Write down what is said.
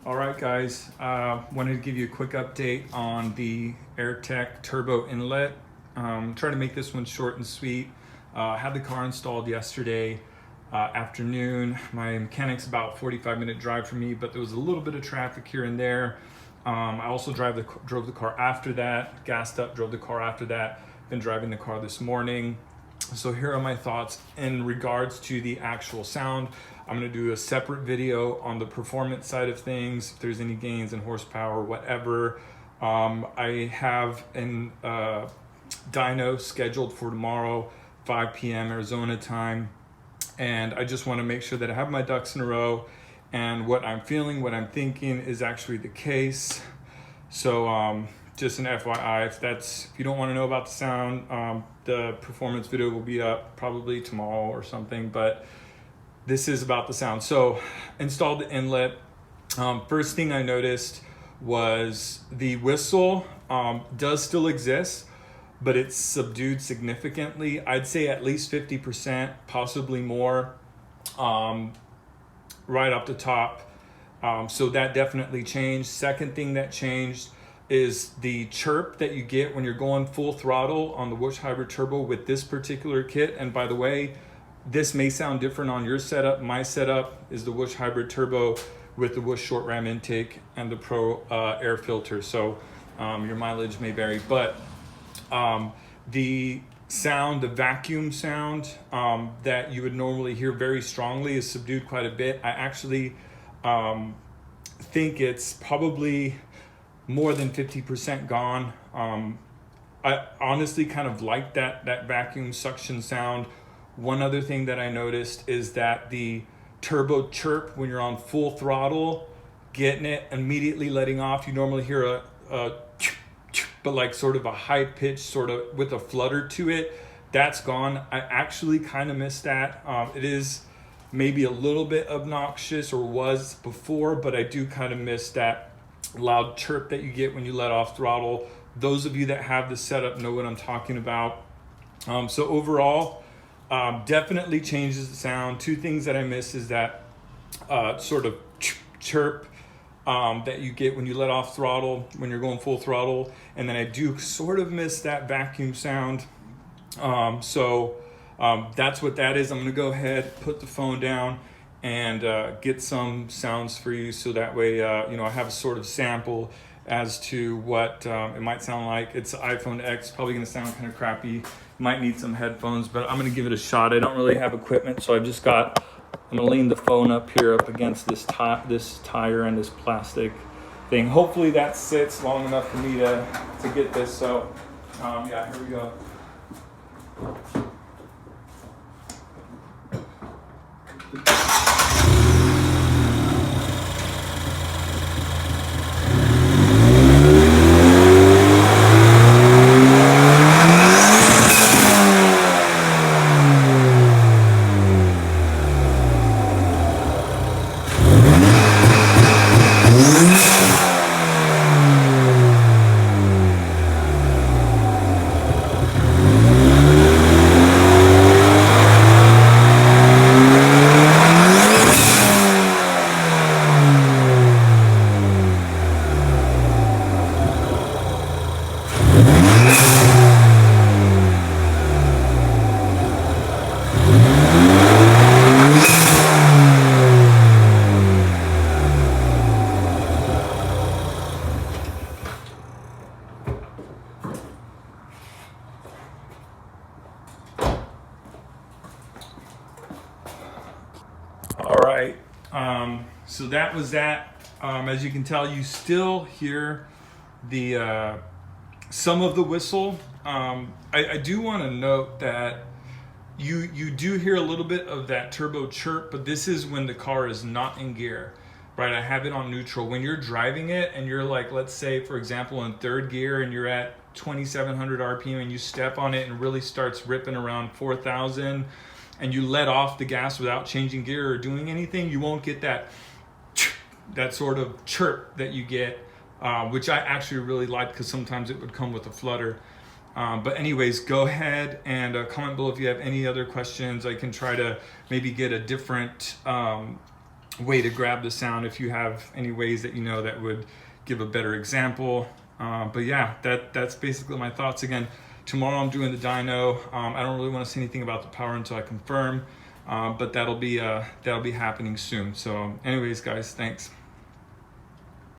All right, guys, wanted to give you a quick update on the AIRTEC Turbo Inlet. Try to make this one short and sweet. Had the car installed yesterday afternoon. My mechanic's about 45-minute drive from me, but there was a little bit of traffic here and there. I also drove the car after that, gassed up, drove the car after that, been driving the car this morning. So here are my thoughts in regards to the actual sound. I'm going to do a separate video on the performance side of things, if there's any gains in horsepower, whatever. I have an dyno scheduled for tomorrow, 5 p.m. Arizona time. And I just want to make sure that I have my ducks in a row and what I'm feeling, what I'm thinking is actually the case. So just an FYI, if you don't want to know about the sound, the performance video will be up probably tomorrow or something, but this is about the sound. So installed the inlet. First thing I noticed was the whistle does still exist, but it's subdued significantly. I'd say at least 50%, possibly more, right up the top. So that definitely changed. Second thing that changed is the chirp that you get when you're going full throttle on the Whoosh Hybrid Turbo with this particular kit. And by the way, this may sound different on your setup. My setup is the Whoosh Hybrid Turbo with the Whoosh short ram intake and the Pro air filter. So your mileage may vary, but the sound, the vacuum sound that you would normally hear very strongly is subdued quite a bit. I actually think it's probably more than 50% gone. I honestly kind of like that vacuum suction sound. One other thing that I noticed is that the turbo chirp when you're on full throttle, getting it, immediately letting off, you normally hear a but like sort of a high pitch, sort of with a flutter to it. That's gone. I actually kind of miss that. It is maybe a little bit obnoxious, or was before, but I do kind of miss that loud chirp that you get when you let off throttle. Those of you that have the setup know what I'm talking about. So overall, definitely changes the sound. Two things that I miss is that sort of chirp that you get when you let off throttle, when you're going full throttle. And then I do sort of miss that vacuum sound. So that's what that is. I'm gonna go ahead, put the phone down, and get some sounds for you, so that way I have a sort of sample as to what it might sound like. It's an iPhone X, probably gonna sound kind of crappy. Might need some headphones, but I'm gonna give it a shot. I don't really have equipment, so I'm gonna lean the phone up here up against this tire and this plastic thing. Hopefully that sits long enough for me to get this. So yeah, here we go. All right, so that was that. As you can tell, you still hear the some of the whistle. I do want to note that you do hear a little bit of that turbo chirp, but this is when the car is not in gear, right? I have it on neutral. When you're driving it and you're like, let's say, for example, in third gear and you're at 2,700 RPM and you step on it and really starts ripping around 4,000, and you let off the gas without changing gear or doing anything, you won't get that sort of chirp that you get, which I actually really like, because sometimes it would come with a flutter. But anyways, go ahead and comment below if you have any other questions. I can try to maybe get a different way to grab the sound. If you have any ways that you know that would give a better example. But yeah, that's basically my thoughts. Again, tomorrow I'm doing the dyno. I don't really want to say anything about the power until I confirm, but that'll be happening soon. So anyways, guys, thanks.